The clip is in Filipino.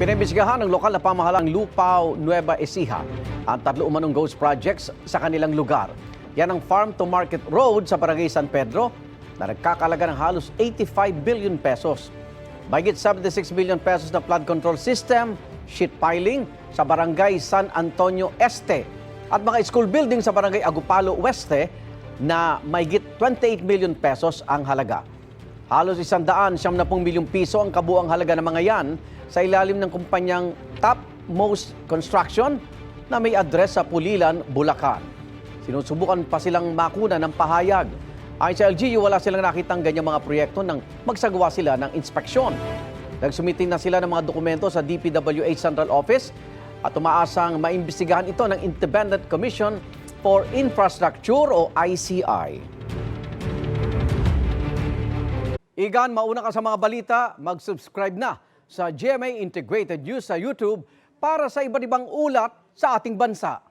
Pinimbestigahan ng lokal na pamahalang Lupao, Nueva Ecija ang 3 umanong ghost projects sa kanilang lugar. Yan ang Farm to Market Road sa Barangay San Pedro na nagkakalaga ng halos 85 billion pesos. Mahigit 76 billion pesos na flood control system, sheet piling sa Barangay San Antonio Este at mga school building sa Barangay Agupalo Oeste na mahigit 28 million pesos ang halaga. Halos 170 milyong piso ang kabuang halaga ng mga yan sa ilalim ng kumpanyang Topmost Construction na may address sa Pulilan, Bulacan. Sinusubukan pa silang makuna ng pahayag. Ayon sa LGU, wala silang nakitang ganyang mga proyekto nang magsagawa sila ng inspeksyon. Nagsumitin na sila ng mga dokumento sa DPWH Central Office at umaasang maimbestigahan ito ng Independent Commission for Infrastructure o ICI. Igan, mauna ka sa mga balita, mag-subscribe na sa GMA Integrated News sa YouTube para sa iba't ibang ulat sa ating bansa.